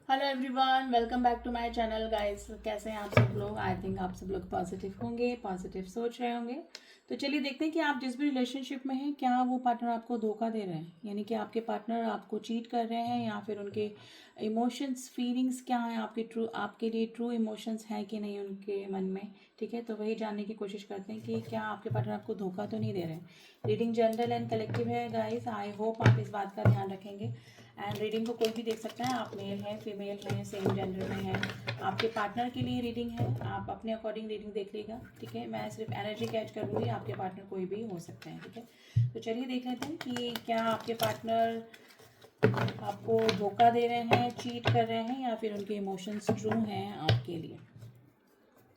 Hello everyone, welcome back to my channel guys. कैसे हैं आप सब लोग? आई थिंक आप सब लोग पॉजिटिव होंगे, पॉजिटिव सोच रहे होंगे। तो चलिए देखते हैं कि आप जिस भी रिलेशनशिप में हैं, क्या वो पार्टनर आपको धोखा दे रहे हैं, यानी कि आपके पार्टनर आपको चीट कर रहे हैं, या फिर उनके इमोशंस फीलिंग्स क्या हैं, आपके लिए ट्रू इमोशंस हैं कि नहीं उनके मन में। ठीक है, तो वही जानने की कोशिश करते हैं कि क्या आपके पार्टनर आपको धोखा तो नहीं दे रहे हैं। रीडिंग जनरल एंड कलेक्टिव है गाइस। आई होप आप इस बात का ध्यान रखेंगे। एंड रीडिंग को कोई भी देख सकता है, आप मेल हैं, फीमेल हैं, सेम जेंडर में हैं। आपके पार्टनर के लिए रीडिंग है, आप अपने अकॉर्डिंग रीडिंग देख लीजिएगा। ठीक है, मैं सिर्फ एनर्जी कैच करूँगी, आपके पार्टनर कोई भी हो सकते हैं। ठीक है, तो चलिए देख लेते हैं कि क्या आपके पार्टनर आपको धोखा दे रहे हैं, चीट कर रहे हैं, या फिर उनके इमोशंस ट्रू हैं आपके लिए।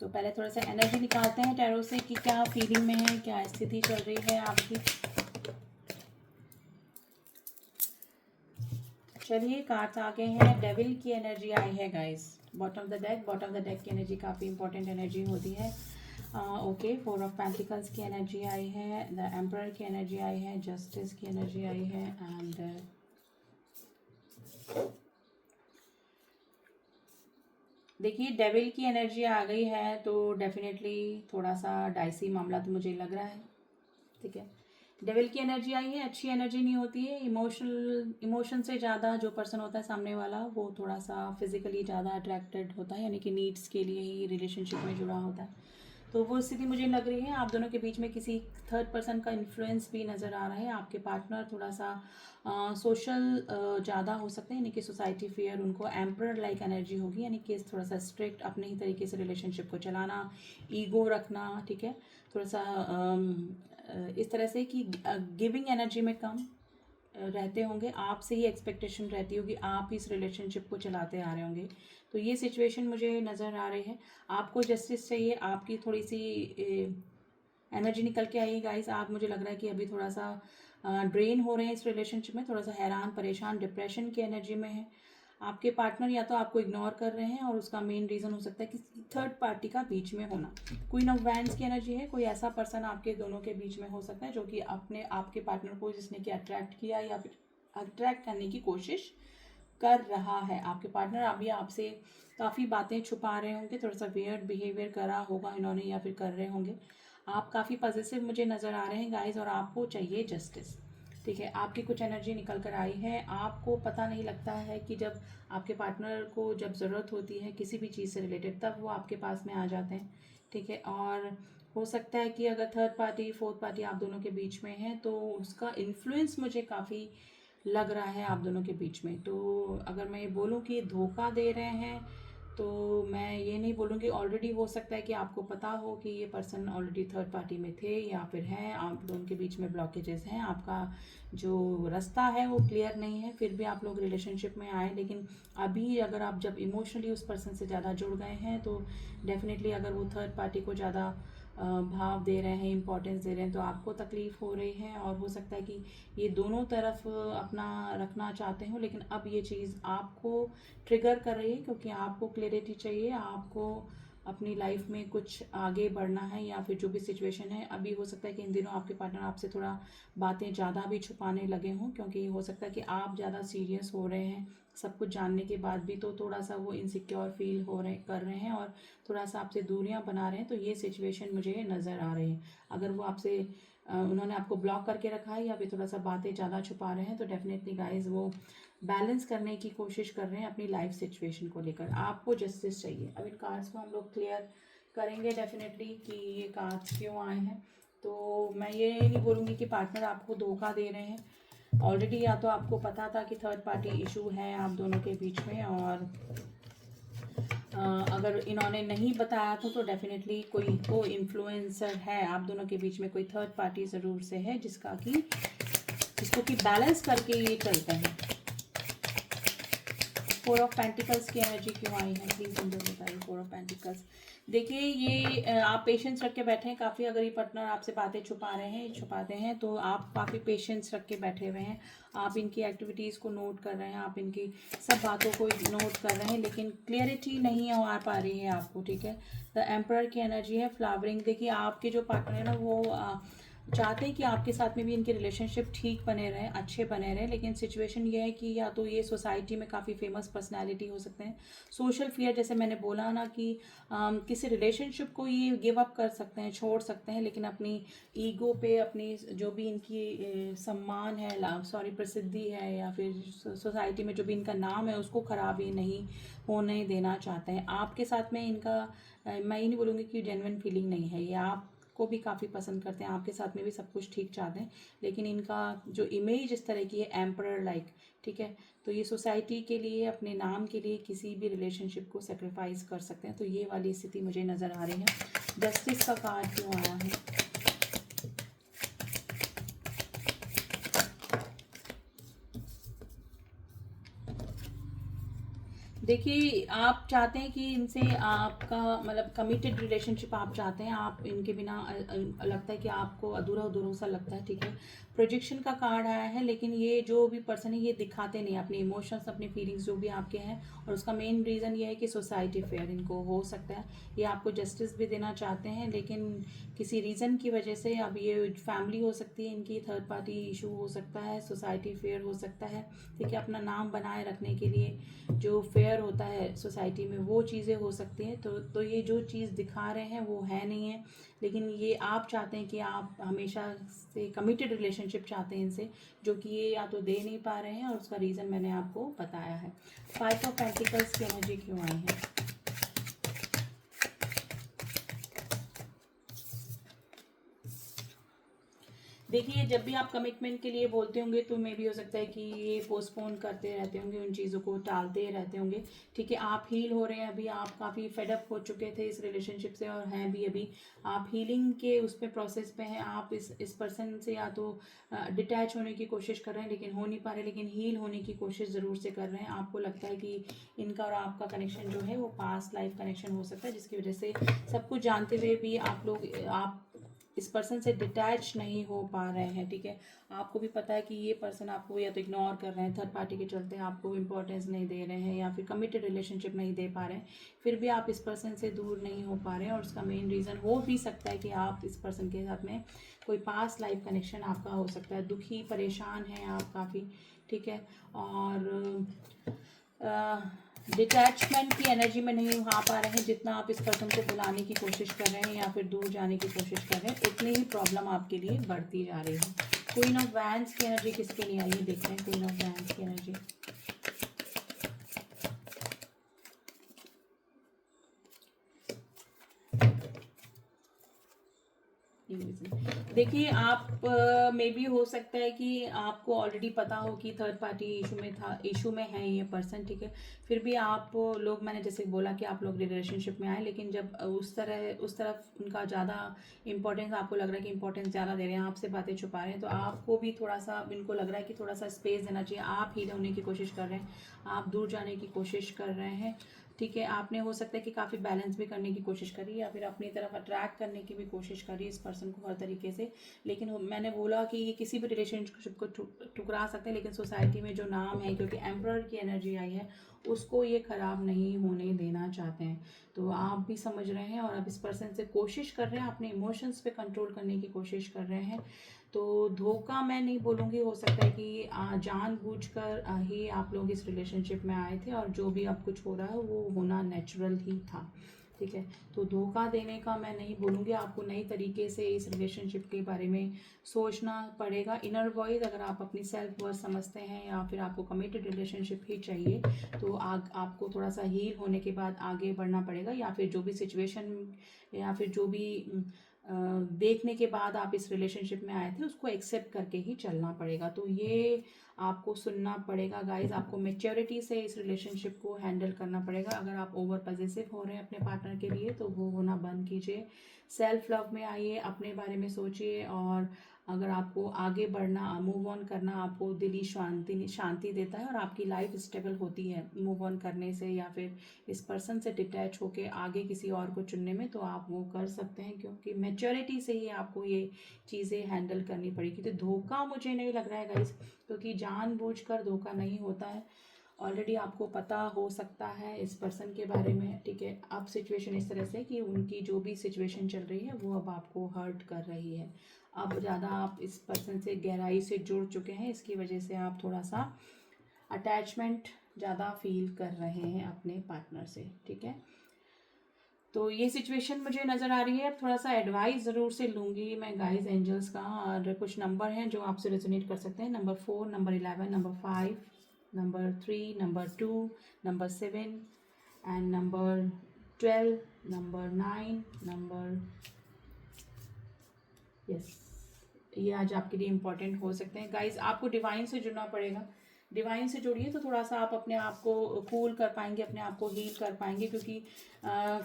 तो पहले थोड़ा सा एनर्जी निकालते हैं टैरो से कि क्या फीलिंग में है, क्या स्थिति चल रही है आपकी। चलिए कार्ड्स आ गए हैं। डेविल की एनर्जी आई है guys, bottom of the deck की एनर्जी काफ़ी इंपॉर्टेंट एनर्जी होती है। ओके, 4 ऑफ पेंटिकल्स की एनर्जी आई है, द एम्परर की एनर्जी आई है, जस्टिस की एनर्जी आई है, एंड देखिए डेविल की एनर्जी आ गई है। तो डेफिनेटली थोड़ा सा डाइसी मामला तो मुझे लग रहा है। ठीक है, डेविल की एनर्जी आई है, अच्छी एनर्जी नहीं होती है। इमोशन से ज़्यादा जो पर्सन होता है सामने वाला, वो थोड़ा सा फिजिकली ज़्यादा अट्रैक्टेड होता है, यानी कि नीड्स के लिए ही रिलेशनशिप में जुड़ा होता है। तो वो स्थिति मुझे लग रही है। आप दोनों के बीच में किसी थर्ड पर्सन का इन्फ्लुएंस भी नज़र आ रहा है। आपके पार्टनर थोड़ा सा सोशल ज़्यादा हो सकते हैं, यानी कि सोसाइटी फियर, उनको एम्परर लाइक एनर्जी होगी, यानी कि थोड़ा सा स्ट्रिक्ट, अपने ही तरीके से रिलेशनशिप को चलाना, ईगो रखना। ठीक है, थोड़ा सा इस तरह से कि गिविंग एनर्जी में कम रहते होंगे, आपसे ही एक्सपेक्टेशन रहती होगी, आप इस रिलेशनशिप को चलाते आ रहे होंगे। तो ये सिचुएशन मुझे नज़र आ रही है। आपको जस्टिस चाहिए, आपकी थोड़ी सी एनर्जी निकल के आई है गाइस। आप, मुझे लग रहा है कि अभी थोड़ा सा ड्रेन हो रहे हैं इस रिलेशनशिप में, थोड़ा सा हैरान परेशान डिप्रेशन की एनर्जी में है। आपके पार्टनर या तो आपको इग्नोर कर रहे हैं, और उसका मेन रीज़न हो सकता है कि थर्ड पार्टी का बीच में होना। क्वीन ऑफ वैंड्स की एनर्जी है, कोई ऐसा पर्सन आपके दोनों के बीच में हो सकता है जो कि अपने आपके पार्टनर को जिसने कि अट्रैक्ट किया, या फिर अट्रैक्ट करने की कोशिश कर रहा है। आपके पार्टनर अभी आपसे काफ़ी बातें छुपा रहे होंगे, थोड़ा सा वियर्ड बिहेवियर करा होगा इन्होंने, या फिर कर रहे होंगे। आप काफ़ी पॉजिटिव मुझे नज़र आ रहे हैं गाइस, और आपको चाहिए जस्टिस। ठीक है, आपकी कुछ एनर्जी निकल कर आई है। आपको पता नहीं लगता है कि जब आपके पार्टनर को जब ज़रूरत होती है किसी भी चीज़ से रिलेटेड, तब वो आपके पास में आ जाते हैं। ठीक है, और हो सकता है कि अगर थर्ड पार्टी फोर्थ पार्टी आप दोनों के बीच में है, तो उसका इन्फ्लुएंस मुझे काफ़ी लग रहा है आप दोनों के बीच में। तो अगर मैं ये बोलूँ कि धोखा दे रहे हैं, तो मैं ये नहीं बोलूँगी। ऑलरेडी हो सकता है कि आपको पता हो कि ये पर्सन ऑलरेडी थर्ड पार्टी में थे, या फिर हैं, आप दोनों के बीच में ब्लॉकेजेस हैं, आपका जो रास्ता है वो क्लियर नहीं है, फिर भी आप लोग रिलेशनशिप में आए। लेकिन अभी अगर आप जब इमोशनली उस पर्सन से ज़्यादा जुड़ गए हैं, तो डेफिनेटली अगर वो थर्ड पार्टी को ज़्यादा भाव दे रहे हैं, इंपॉर्टेंस दे रहे हैं, तो आपको तकलीफ़ हो रही है। और हो सकता है कि ये दोनों तरफ अपना रखना चाहते हो, लेकिन अब ये चीज़ आपको ट्रिगर कर रही है, क्योंकि आपको क्लैरिटी चाहिए, आपको अपनी लाइफ में कुछ आगे बढ़ना है, या फिर जो भी सिचुएशन है। अभी हो सकता है कि इन दिनों आपके पार्टनर आपसे थोड़ा बातें ज़्यादा भी छुपाने लगे हों, क्योंकि हो सकता है कि आप ज़्यादा सीरियस हो रहे हैं सब कुछ जानने के बाद भी, तो थोड़ा सा वो इनसिक्योर फील कर रहे हैं, और थोड़ा सा आपसे दूरियां बना रहे हैं। तो ये सिचुएशन मुझे नज़र आ रही है। अगर वो आपसे उन्होंने आपको ब्लॉक करके रखा है, या फिर थोड़ा सा बातें ज़्यादा छुपा रहे हैं, तो डेफिनेटली गाइज वो बैलेंस करने की कोशिश कर रहे हैं अपनी लाइफ सिचुएशन को लेकर। आपको जस्टिस चाहिए। अब इन कार्ड्स को हम लोग क्लियर करेंगे डेफिनेटली कि ये कार्ड्स क्यों आए हैं। तो मैं ये नहीं बोलूँगी कि पार्टनर आपको धोखा दे रहे हैं। ऑलरेडी या तो आपको पता था कि थर्ड पार्टी इशू है आप दोनों के बीच में, और अगर इन्होंने नहीं बताया था, तो डेफिनेटली कोई तो इन्फ्लुएंसर है आप दोनों के बीच में, कोई थर्ड पार्टी ज़रूर से है जिसको कि बैलेंस करके ये चलते हैं। 4 ऑफ पेंटिकल्स की एनर्जी क्यों आई है, प्लीज मुझे बताइए। 4 ऑफ पेंटिकल्स, देखिए ये आप पेशेंस रख के बैठे हैं काफ़ी। अगर ये पार्टनर आपसे बातें छुपाते हैं, तो आप काफ़ी पेशेंस रख के बैठे हुए हैं। आप इनकी एक्टिविटीज़ को नोट कर रहे हैं, आप इनकी सब बातों को नोट कर रहे हैं, लेकिन क्लियरिटी नहीं आ पा रही है आपको। ठीक है, द एम्परर की एनर्जी है, फ्लावरिंग। देखिए आपके जो पार्टनर है ना, वो चाहते हैं कि आपके साथ में भी इनके रिलेशनशिप ठीक बने रहें, अच्छे बने रहें, लेकिन सिचुएशन ये है कि या तो ये सोसाइटी में काफ़ी फेमस पर्सनालिटी हो सकते हैं, सोशल फियर जैसे मैंने बोला ना कि किसी रिलेशनशिप को ये गिव अप कर सकते हैं, छोड़ सकते हैं, लेकिन अपनी ईगो पे, अपनी जो भी इनकी सम्मान है, सॉरी प्रसिद्धि है, या फिर सोसाइटी में जो भी इनका नाम है उसको ख़राब ये नहीं होने देना चाहते हैं। आपके साथ में इनका मैं ये नहीं बोलूँगी कि जेन्युइन फीलिंग नहीं है, ये आपको भी काफ़ी पसंद करते हैं, आपके साथ में भी सब कुछ ठीक चाहते हैं, लेकिन इनका जो इमेज इस तरह की है एम्परर लाइक, ठीक है, तो ये सोसाइटी के लिए, अपने नाम के लिए किसी भी रिलेशनशिप को सेक्रीफाइस कर सकते हैं। तो ये वाली स्थिति मुझे नज़र आ रही है। जस्टिस का कार्ड क्यों आया है? देखिए, आप चाहते हैं कि इनसे आपका मतलब कमिटेड रिलेशनशिप आप चाहते हैं, आप इनके बिना लगता है कि आपको अधूरा अधूरा सा लगता है, ठीक है। प्रोजेक्शन का कार्ड आया है, लेकिन ये जो भी पर्सन है ये दिखाते नहीं अपने इमोशंस, अपने फीलिंग्स जो भी आपके हैं, और उसका मेन रीज़न ये है कि सोसाइटी फेयर इनको हो सकता है। ये आपको जस्टिस भी देना चाहते हैं, लेकिन किसी रीज़न की वजह से, अब ये फैमिली हो सकती है इनकी, थर्ड पार्टी इशू हो सकता है, सोसाइटी फेयर हो सकता है, ठीक है, अपना नाम बनाए रखने के लिए जो फेयर होता है सोसाइटी में वो चीज़ें हो सकती हैं। तो ये जो चीज़ दिखा रहे हैं वो है नहीं है, लेकिन ये आप चाहते हैं कि आप हमेशा से कमिटेड रिलेशनशिप चाहते हैं इनसे, जो कि ये या तो दे नहीं पा रहे हैं, और उसका रीज़न मैंने आपको बताया है। 5 ऑफ पेंटिकल्स की एनर्जी क्यों आई है? देखिए, जब भी आप कमिटमेंट के लिए बोलते होंगे तो मे भी हो सकता है कि ये पोस्टपोन करते रहते होंगे, उन चीज़ों को टालते रहते होंगे, ठीक है। आप हील हो रहे हैं अभी, आप काफ़ी फेडअप हो चुके थे इस रिलेशनशिप से, और हैं भी अभी आप हीलिंग के उस पे प्रोसेस पे हैं। आप इस पर्सन से या तो डिटैच होने की कोशिश कर रहे हैं, लेकिन हो नहीं पा रहे, लेकिन हील होने की कोशिश ज़रूर से कर रहे हैं। आपको लगता है कि इनका और आपका कनेक्शन जो है वो पास्ट लाइफ कनेक्शन हो सकता है, जिसकी वजह से सब कुछ जानते हुए भी आप इस पर्सन से डिटैच नहीं हो पा रहे हैं, ठीक है। आपको भी पता है कि ये पर्सन आपको या तो इग्नोर कर रहे हैं, थर्ड पार्टी के चलते आपको इंपॉर्टेंस नहीं दे रहे हैं, या फिर कमिटेड रिलेशनशिप नहीं दे पा रहे हैं, फिर भी आप इस पर्सन से दूर नहीं हो पा रहे हैं। और उसका मेन रीज़न हो भी सकता है कि आप इस पर्सन के साथ में कोई पास्ट लाइफ कनेक्शन आपका हो सकता है, दुखी परेशान हैं आप काफ़ी, ठीक है। और डिटैचमेंट की एनर्जी में नहीं आ पा रहे हैं, जितना आप इस पर्सन को बुलाने की कोशिश कर रहे हैं या फिर दूर जाने की कोशिश कर रहे हैं, उतनी ही प्रॉब्लम आपके लिए बढ़ती जा रही है। क्वीन ऑफ वैंड्स की एनर्जी किसके लिए आई है, देखते हैं क्वीन ऑफ वैंड्स की एनर्जी। देखिए, आप मे बी हो सकता है कि आपको ऑलरेडी पता हो कि थर्ड पार्टी इशू में है ये पर्सन, ठीक है। फिर भी आप लोग, मैंने जैसे बोला कि आप लोग रिलेशनशिप में आए, लेकिन जब उस तरफ उनका ज़्यादा इंपॉर्टेंस, आपको लग रहा है कि इंपॉर्टेंस ज़्यादा दे रहे हैं, आपसे बातें छुपा रहे हैं, तो आपको भी थोड़ा सा इनको लग रहा है कि थोड़ा सा स्पेस देना चाहिए। आप हील होने की कोशिश कर रहे हैं, आप दूर जाने की कोशिश कर रहे हैं, ठीक है। आपने हो सकता है कि काफ़ी बैलेंस भी करने की कोशिश करी, या फिर अपनी तरफ अट्रैक्ट करने की भी कोशिश करी इस पर्सन को हर तरीके से, लेकिन मैंने बोला कि ये किसी भी रिलेशनशिप को ठुकरा सकते हैं, लेकिन सोसाइटी में जो नाम है, क्योंकि एम्परर की एनर्जी आई है, उसको ये ख़राब नहीं होने देना चाहते हैं। तो आप भी समझ रहे हैं, और अब इस पर्सन से कोशिश कर रहे हैं, अपने इमोशंस पे कंट्रोल करने की कोशिश कर रहे हैं। तो धोखा मैं नहीं बोलूँगी, हो सकता है कि जानबूझकर ही आप लोग इस रिलेशनशिप में आए थे, और जो भी अब कुछ हो रहा है वो होना नेचुरल ही था, ठीक है। तो धोखा देने का मैं नहीं बोलूँगी, आपको नई तरीके से इस रिलेशनशिप के बारे में सोचना पड़ेगा। इनर वॉइस, अगर आप अपनी सेल्फ वर्थ समझते हैं, या फिर आपको कमिटेड रिलेशनशिप ही चाहिए, तो आपको थोड़ा सा हील होने के बाद आगे बढ़ना पड़ेगा, या फिर जो भी सिचुएशन, या फिर जो भी देखने के बाद आप इस रिलेशनशिप में आए थे, उसको एक्सेप्ट करके ही चलना पड़ेगा। तो ये आपको सुनना पड़ेगा गाइज, आपको मेच्योरिटी से इस रिलेशनशिप को हैंडल करना पड़ेगा। अगर आप ओवर पॉजेसिव हो रहे हैं अपने पार्टनर के लिए, तो वो होना बंद कीजिए, सेल्फ लव में आइए, अपने बारे में सोचिए, और अगर आपको आगे बढ़ना, मूव ऑन करना आपको दिली शांति देता है, और आपकी लाइफ स्टेबल होती है मूव ऑन करने से, या फिर इस पर्सन से डिटैच होके आगे किसी और को चुनने में, तो आप वो कर सकते हैं, क्योंकि मैच्योरिटी से ही आपको ये चीज़ें हैंडल करनी पड़ेगी। तो धोखा मुझे नहीं लग रहा है गाइस, क्योंकि जानबूझकर धोखा नहीं होता है, ऑलरेडी आपको पता हो सकता है इस पर्सन के बारे में, ठीक है। अब सिचुएशन इस तरह से कि उनकी जो भी सिचुएशन चल रही है वो अब आपको हर्ट कर रही है। अब ज़्यादा आप इस पर्सन से गहराई से जुड़ चुके हैं, इसकी वजह से आप थोड़ा सा अटैचमेंट ज़्यादा फील कर रहे हैं अपने पार्टनर से, ठीक है। तो ये सिचुएशन मुझे नज़र आ रही है। अब थोड़ा सा एडवाइस ज़रूर से लूँगी मैं गाइस एंजल्स का, और कुछ नंबर हैं जो आपसे रेजोनेट कर सकते हैं। Number 4, number 11, number 5, number 3, number 2, number 7 and number 12, number 9, number yes, ये आज आपके लिए इम्पॉर्टेंट हो सकते हैं गाइस। आपको डिवाइन से जुड़ना पड़ेगा। डिवाइन से जुड़िए तो थोड़ा सा आप अपने आप को कूल कर पाएंगे, अपने आप को हील कर पाएंगे, क्योंकि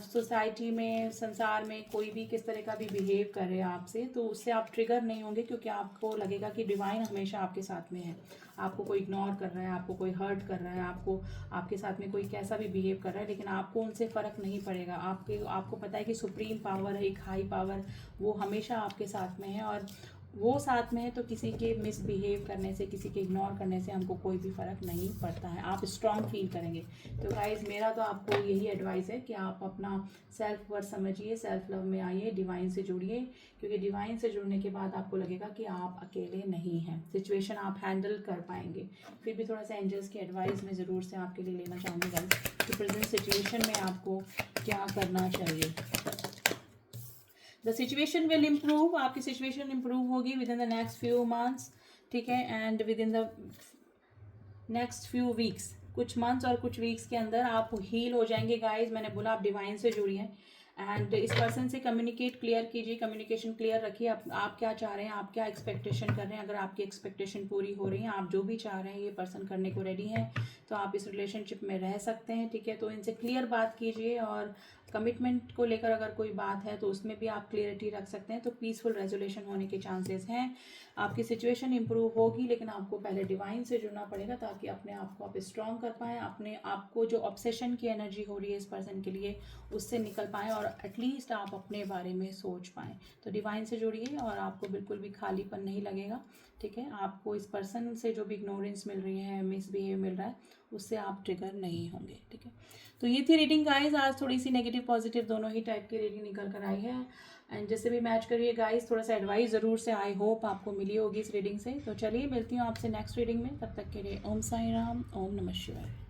सोसाइटी में, संसार में कोई भी किस तरह का भी बिहेव करे आपसे तो उससे आप ट्रिगर नहीं होंगे, क्योंकि आपको लगेगा कि डिवाइन हमेशा आपके साथ में है। आपको कोई इग्नोर कर रहा है, आपको कोई हर्ट कर रहा है, आपको आपके साथ में कोई कैसा भी बिहेव कर रहा है, लेकिन आपको उनसे फ़र्क नहीं पड़ेगा। आपको पता है कि सुप्रीम पावर है, एक हाई पावर, वो हमेशा आपके साथ में है, और वो साथ में है तो किसी के मिसबिहेव करने से, किसी के इग्नोर करने से हमको कोई भी फ़र्क नहीं पड़ता है। आप स्ट्रांग फील करेंगे। तो गाइस मेरा तो आपको यही एडवाइस है कि आप अपना सेल्फ वर्थ समझिए, सेल्फ लव में आइए, डिवाइन से जुड़िए, क्योंकि डिवाइन से जुड़ने के बाद आपको लगेगा कि आप अकेले नहीं हैं, सिचुएशन आप हैंडल कर पाएंगे। फिर भी थोड़ा सा एंजल्स की एडवाइस मैं ज़रूर से आपके लिए लेना चाहूँगी गाइस कि प्रेजेंट सिचुएशन में आपको क्या करना चाहिए। द सिचुएशन विल इम्प्रूव, आपकी सिचुएशन इम्प्रूव होगी with in the next few months, ठीक है, and with in the next few weeks, कुछ मंथ्स और कुछ वीक्स के अंदर आप हील हो जाएंगे गाइज। मैंने बोला आप डिवाइन से जुड़िए एंड इस पर्सन से कम्युनिकेट क्लियर कीजिए, कम्युनिकेशन क्लियर रखिए। आप क्या चाह रहे हैं, आप क्या एक्सपेक्टेशन कर रहे हैं। अगर आपकी एक्सपेक्टेशन पूरी हो रही है, आप जो भी चाह रहे हैं ये पर्सन करने को रेडी है, तो आप इस रिलेशनशिप में रह सकते हैं, ठीक है। तो इनसे क्लियर बात कीजिए, और कमिटमेंट को लेकर अगर कोई बात है तो उसमें भी आप क्लियरिटी रख सकते हैं, तो पीसफुल रेजोल्यूशन होने के चांसेस हैं। आपकी सिचुएशन इंप्रूव होगी, लेकिन आपको पहले डिवाइन से जुड़ना पड़ेगा ताकि अपने आप को आप स्ट्रॉन्ग कर पाएँ, अपने आप को जो ऑब्सेशन की एनर्जी हो रही है इस पर्सन के लिए उससे निकल पाएँ, और एटलीस्ट आप अपने बारे में सोच पाएँ। तो डिवाइन से जुड़िए और आपको बिल्कुल भी खालीपन नहीं लगेगा, ठीक है। आपको इस पर्सन से जो भी इग्नोरेंस मिल रही है, मिसबिहेव मिल रहा है, उससे आप ट्रिगर नहीं होंगे, ठीक है। तो ये थी रीडिंग गाइस। आज थोड़ी सी नेगेटिव पॉजिटिव दोनों ही टाइप की रीडिंग निकल कर आई है, एंड जैसे भी मैच करिए गाइस, थोड़ा सा एडवाइस ज़रूर से आई होप आपको मिली होगी इस रीडिंग से। तो चलिए मिलती हूँ आपसे नेक्स्ट रीडिंग में, तब तक के लिए ओम साई राम, ओम नमः शिवाय।